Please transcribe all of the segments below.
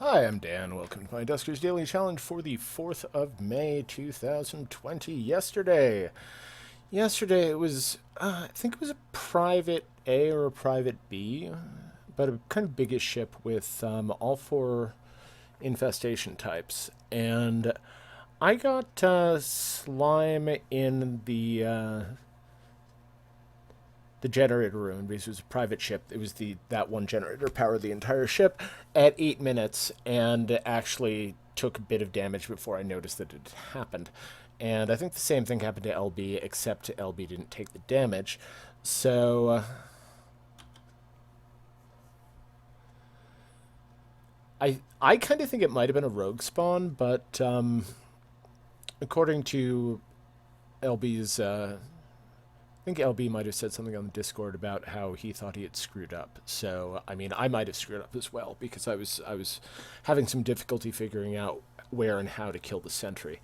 Hi, I'm Dan. Welcome to my Duskers Daily Challenge for the 4th of May, 2020. Yesterday it was, I think it was a private A or a private B, but a kind of biggish ship with all four infestation types. And I got slime in the generator room because it was a private ship. It was that one generator powered the entire ship at 8 minutes and actually took a bit of damage before I noticed that it had happened. And I think the same thing happened to LB, except LB didn't take the damage. So I kind of think it might have been a rogue spawn, but according to LB's I think LB might have said something on the Discord about how he thought he had screwed up. So, I mean, I might have screwed up as well because I was having some difficulty figuring out where and how to kill the sentry.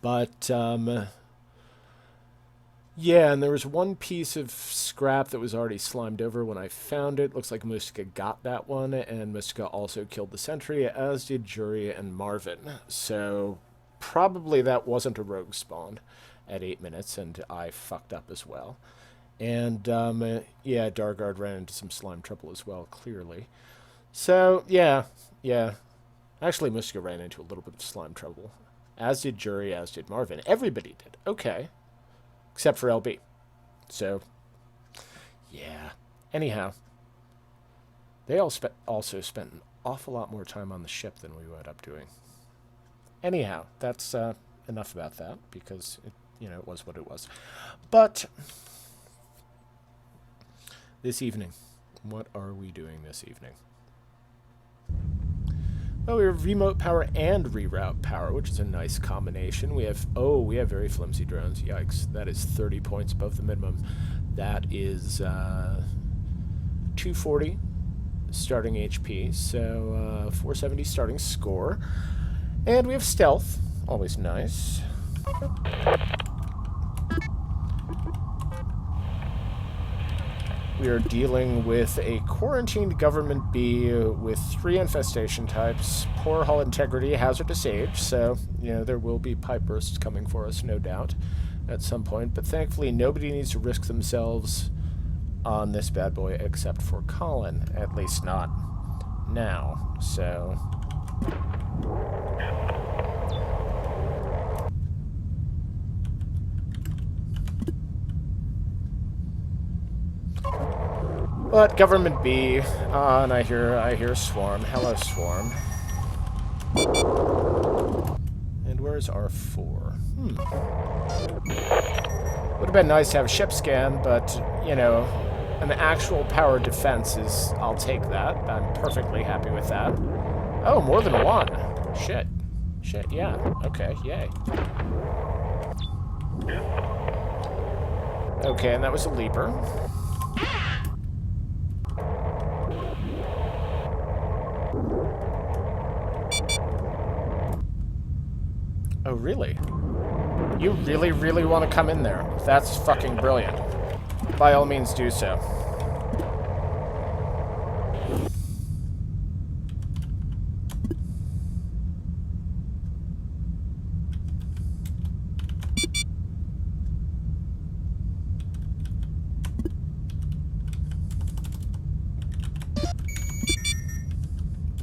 But, yeah, and there was one piece of scrap that was already slimed over when I found it. Looks like Mustika got that one, and Mustika also killed the sentry, as did Jury and Marvin. So, probably that wasn't a rogue spawn at 8 minutes, and I fucked up as well. And, yeah, Dargard ran into some slime trouble as well, clearly. So, yeah. Actually, Mustika ran into a little bit of slime trouble. As did Jury, as did Marvin. Everybody did. Okay. Except for LB. So, yeah. Anyhow, they also spent an awful lot more time on the ship than we wound up doing. Anyhow, that's enough about that, because it was what it was. But this evening, what are we doing this evening? Well, we have remote power and reroute power, which is a nice combination. We have very flimsy drones. Yikes. That is 30 points above the minimum. That is 240 starting HP, so 470 starting score. And we have stealth, always nice. We are dealing with a quarantined government bee with 3 infestation types, poor hull integrity, hazardous age, so, there will be pipe bursts coming for us, no doubt, at some point. But thankfully, nobody needs to risk themselves on this bad boy except for Colin, at least not now, so... But government B, and I hear Swarm. Hello, Swarm. And where's R4? Would have been nice to have a ship scan, but, an actual power defense is... I'll take that. I'm perfectly happy with that. Oh, more than one. Shit, yeah. Okay, yay. Okay, and that was a leaper. Oh, really? You really, really want to come in there? That's fucking brilliant. By all means, do so.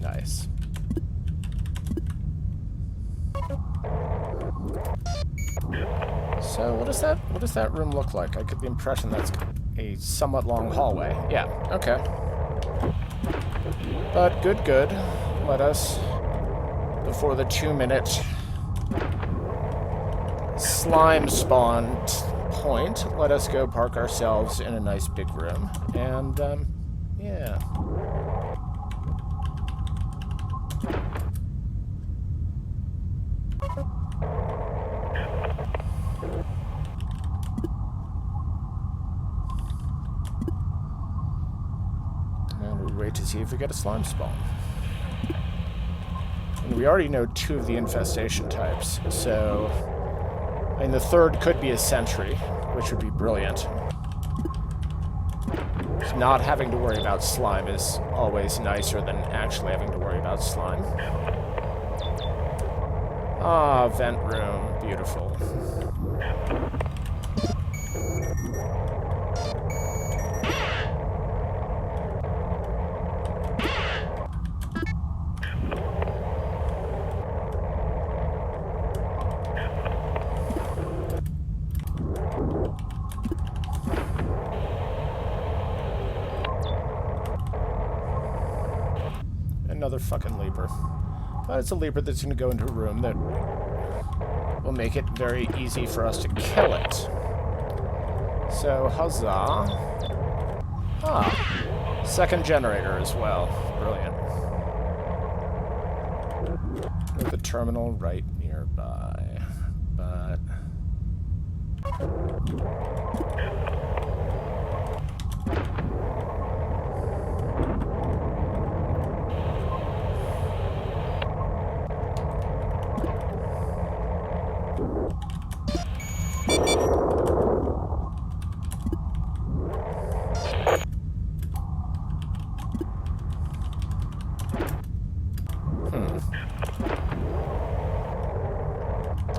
Nice. So what does that room look like? I get the impression that's a somewhat long hallway. Yeah, okay. But good. Let us, before the 2-minute slime spawn point, let us go park ourselves in a nice big room. And, yeah. Wait to see if we get a slime spawn. And we already know 2 of the infestation types, so... I mean, the third could be a sentry, which would be brilliant. not having to worry about slime is always nicer than actually having to worry about slime. Ah, vent room. Beautiful. Another fucking leaper. But it's a leaper that's going to go into a room that will make it very easy for us to kill it. So, huzzah. Ah, second generator as well. Brilliant. With the terminal right nearby. But...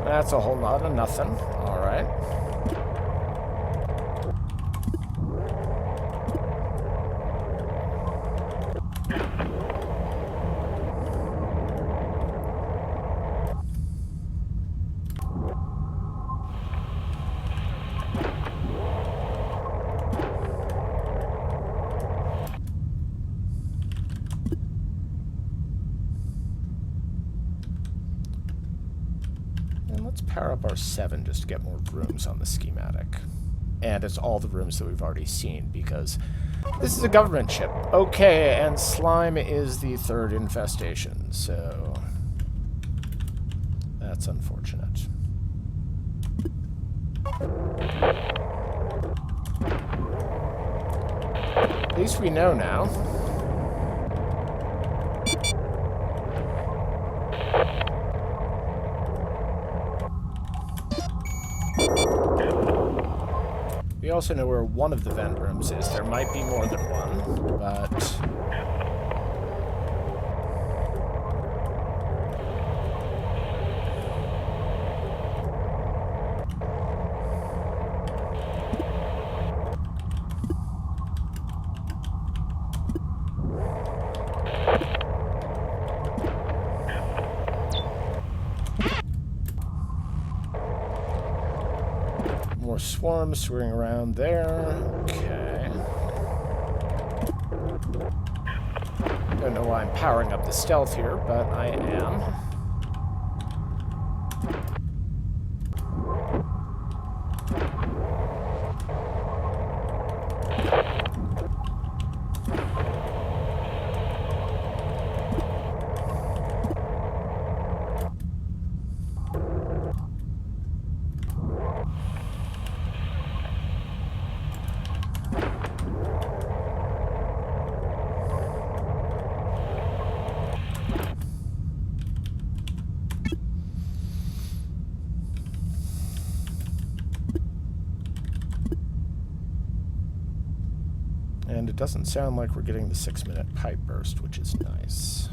That's a whole lot of nothing. All right. Power up our 7 just to get more rooms on the schematic. And it's all the rooms that we've already seen, because this is a government ship. Okay, and slime is the third infestation, so... that's unfortunate. At least we know now. We also know where one of the vent rooms is. There might be more than one, but... more swarms swirling around there. Okay. Don't know why I'm powering up the stealth here, but I am. And it doesn't sound like we're getting the 6-minute pipe burst, which is nice.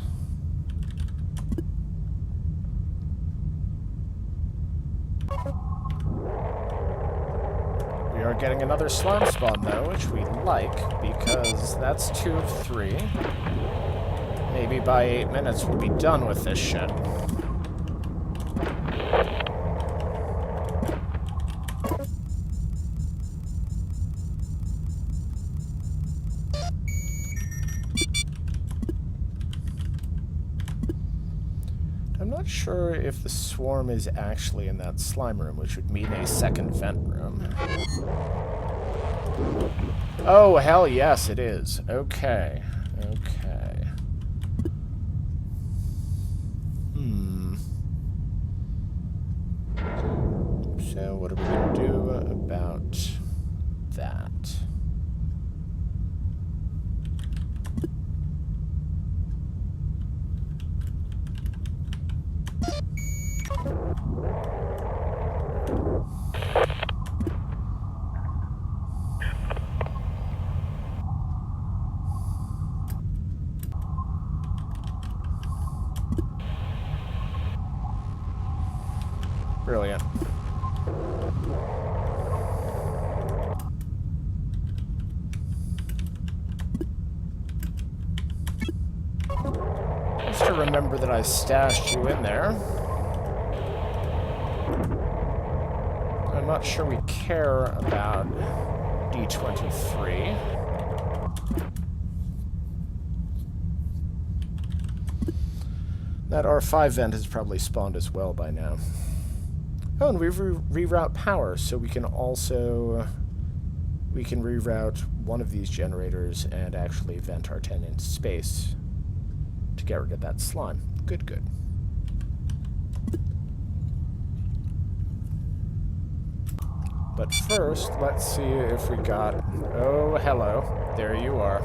We are getting another slime spawn, though, which we like, because that's 2 of 3. Maybe by 8 minutes we'll be done with this shit. I'm not sure if the swarm is actually in that slime room, which would mean a second vent room. Oh, hell yes, it is. Okay. Okay. So, what are we going to do about that? Brilliant. Just to remember that I stashed you in there. I'm not sure we care about D23. That R5 vent has probably spawned as well by now. Oh, and we've reroute power, so we can also... We can reroute one of these generators and actually vent R10 into space to get rid of that slime. Good, good. But first, let's see if we got... Oh, hello. There you are.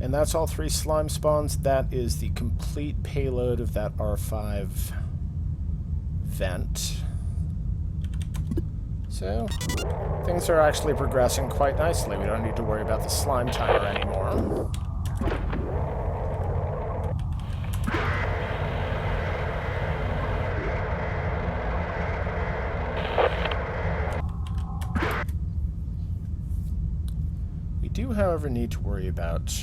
And that's all 3 slime spawns. That is the complete payload of that R5 vent. So, things are actually progressing quite nicely. We don't need to worry about the slime timer anymore. We do, however, need to worry about...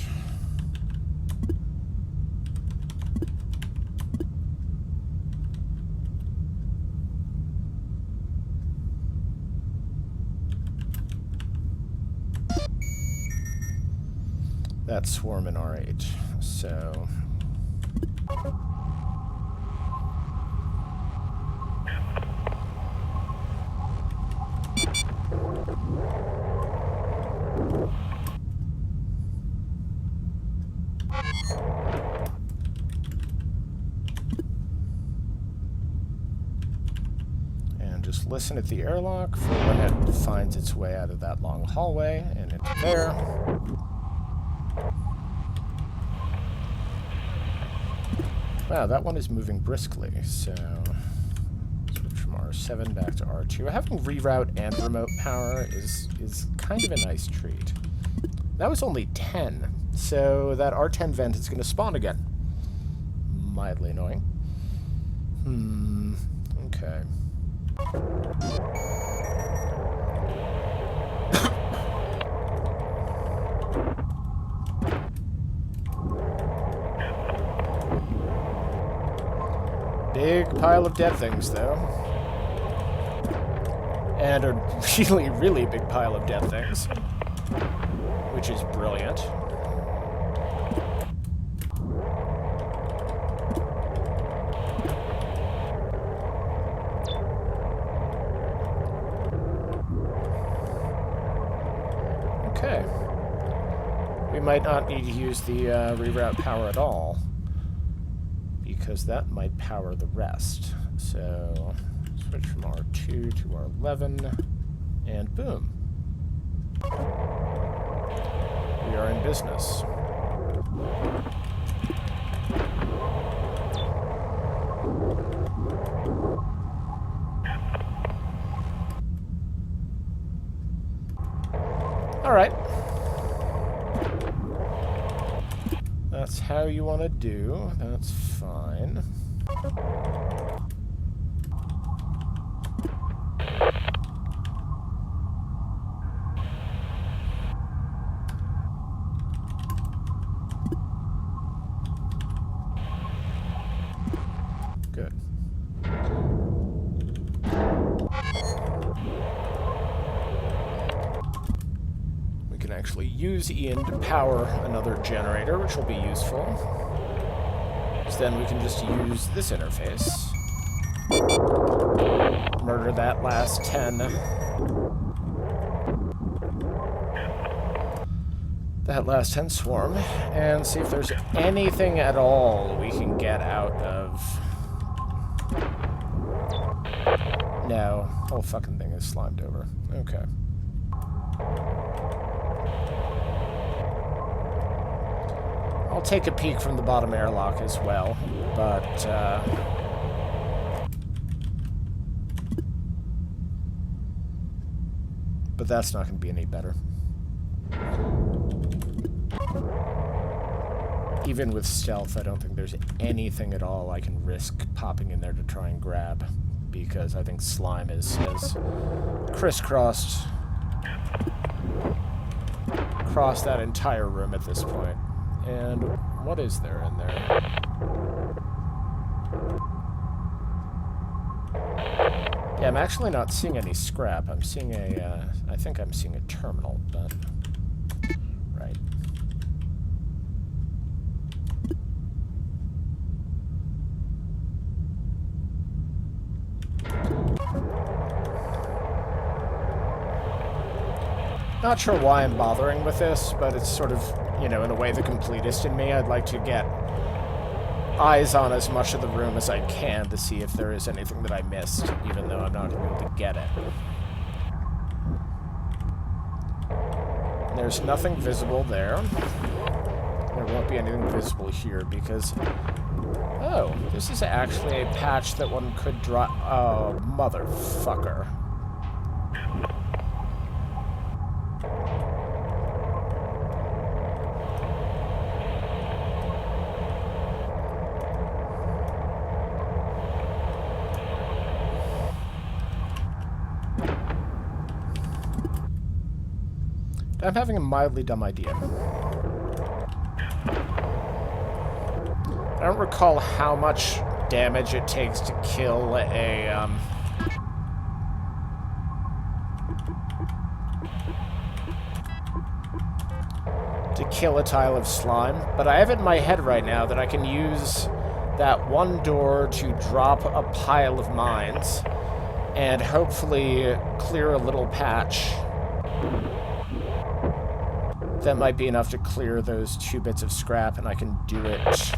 that swarm in R8, so... And just listen at the airlock for when it finds its way out of that long hallway, and it's there. Wow, that one is moving briskly, so switch from R7 back to R2. Having reroute and remote power is kind of a nice treat. That was only 10, so that R10 vent is going to spawn again. Mildly annoying. Okay. Big pile of dead things, though. And a really, really big pile of dead things. Which is brilliant. Okay. We might not need to use the reroute power at all, because that might power the rest. So, switch from R2 to R11, and boom. We are in business. All right. That's how you want to do. That's fine. Good. We can actually use Ian to power another generator, which will be useful. Because then we can just use this interface. Murder that last 10. That last 10 swarm, and see if there's anything at all we can get out of No, whole fucking thing is slimed over. Okay. I'll take a peek from the bottom airlock as well, but that's not going to be any better. Even with stealth, I don't think there's anything at all I can risk popping in there to try and grab, because I think slime has crisscrossed across that entire room at this point. And what is there in there? Yeah, I'm actually not seeing any scrap. I'm seeing a, I think I'm seeing a terminal, but... Right. Not sure why I'm bothering with this, but it's sort of, you know, in a way the completist in me. I'd like to get eyes on as much of the room as I can to see if there is anything that I missed, even though I'm not able to get it. There's nothing visible there. There won't be anything visible here because... Oh, this is actually a patch that one could drop... Oh, motherfucker. I'm having a mildly dumb idea. I don't recall how much damage it takes to kill a, tile of slime, but I have it in my head right now that I can use that one door to drop a pile of mines and hopefully clear a little patch. That might be enough to clear those 2 bits of scrap, and I can do it.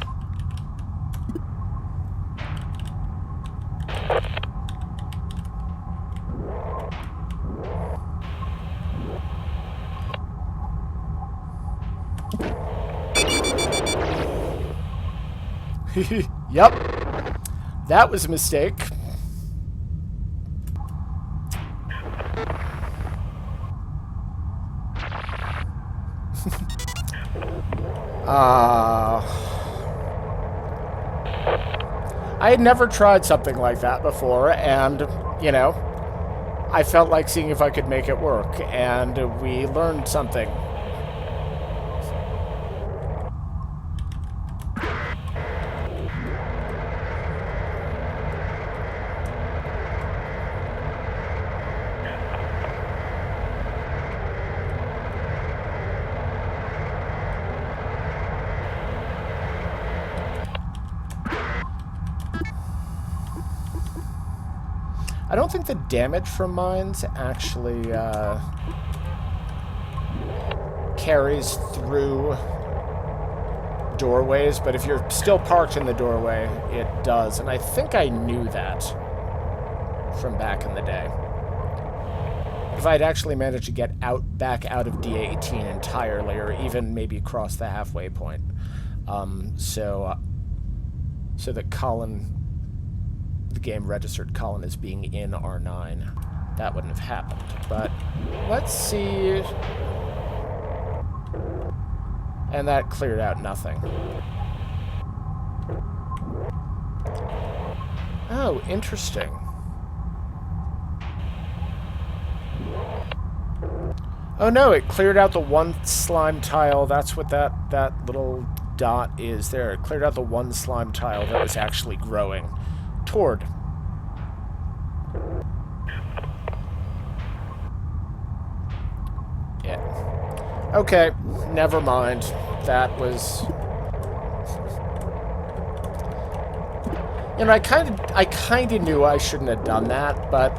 Yep. That was a mistake. I had never tried something like that before, and, you know, I felt like seeing if I could make it work, and we learned something. I don't think the damage from mines actually carries through doorways, but if you're still parked in the doorway, it does. And I think I knew that from back in the day. If I'd actually managed to get back out of D18 entirely, or even maybe cross the halfway point, so that Colin... the game registered Colin as being in R9. That wouldn't have happened. But let's see. And that cleared out nothing. Oh, interesting. Oh no, it cleared out the one slime tile. That's what that little dot is there. It cleared out the one slime tile that was actually growing toward. Yeah. Okay, never mind. That was... You know, I kind of knew I shouldn't have done that, but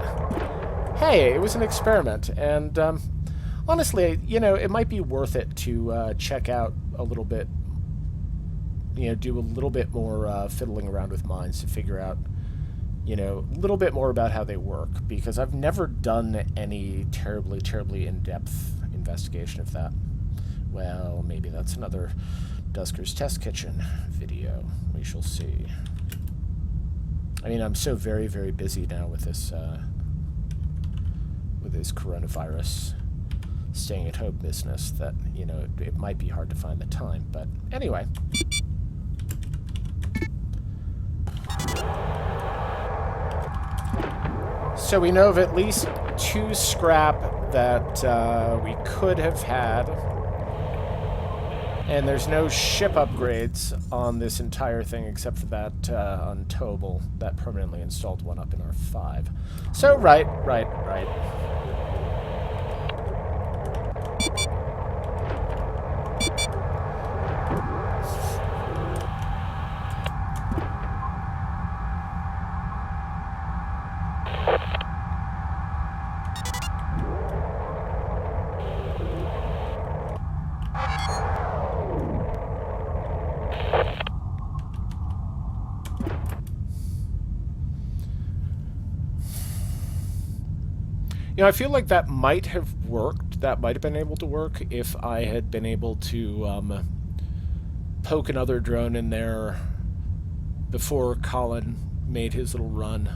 hey, it was an experiment, and honestly, you know, it might be worth it to check out a little bit, you know, do a little bit more fiddling around with mines to figure out you know, a little bit more about how they work, because I've never done any terribly, terribly in-depth investigation of that. Well, maybe that's another Duskers Test Kitchen video. We shall see. I mean, I'm so very, very busy now with this coronavirus staying at home business that, you know, it might be hard to find the time. But anyway. So we know of at least 2 scrap that we could have had. And there's no ship upgrades on this entire thing except for that untowable, that permanently installed one up in R5. So, right. You know, I feel like that might have worked. That might have been able to work if I had been able to poke another drone in there before Colin made his little run.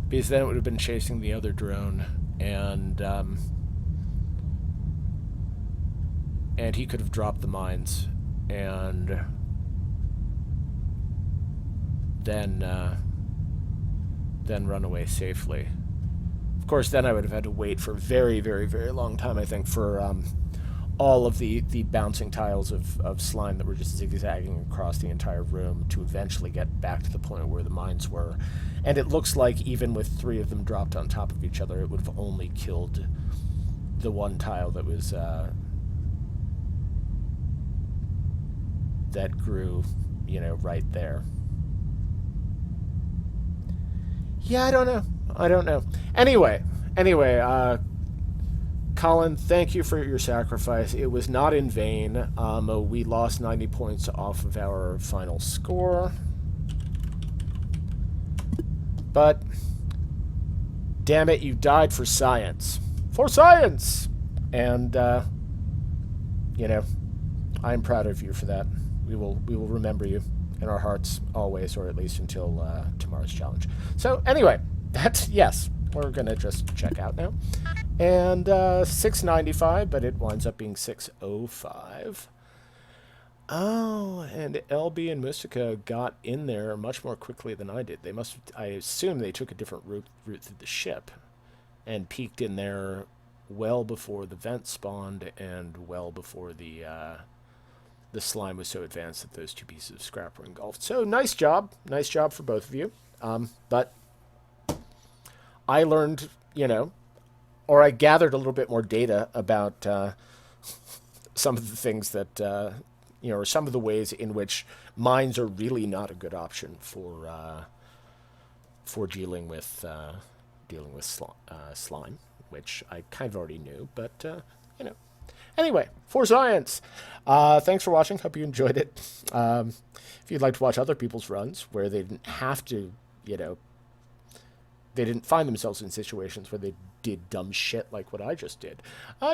Because then it would have been chasing the other drone, and he could have dropped the mines, and then run away safely. Of course, then I would have had to wait for a very, very, very long time, I think, for all of the bouncing tiles of slime that were just zigzagging across the entire room to eventually get back to the point where the mines were. And it looks like even with 3 of them dropped on top of each other, it would have only killed the one tile that was that grew, you know, right there. Yeah, I don't know. Anyway, Colin, thank you for your sacrifice. It was not in vain. We lost 90 points off of our final score. But, damn it, you died for science. For science! And, you know, I'm proud of you for that. We will remember you in our hearts always, or at least until tomorrow's challenge. So anyway, yes, we're gonna just check out now. And 695, but it winds up being 605. Oh, and LB and Mustika got in there much more quickly than I did. They must, I assume they took a different route through the ship and peeked in there well before the vent spawned and well before the slime was so advanced that those 2 pieces of scrap were engulfed. So nice job for both of you. But I learned, you know, or I gathered a little bit more data about some of the things that, you know, or some of the ways in which mines are really not a good option for dealing with slime, which I kind of already knew, but you know. Anyway, for science. Thanks for watching. Hope you enjoyed it. If you'd like to watch other people's runs where they didn't have to, you know, they didn't find themselves in situations where they did dumb shit like what I just did,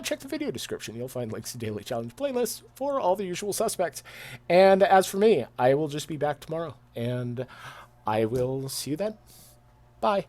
check the video description. You'll find links to daily challenge playlists for all the usual suspects. And as for me, I will just be back tomorrow, and I will see you then. Bye.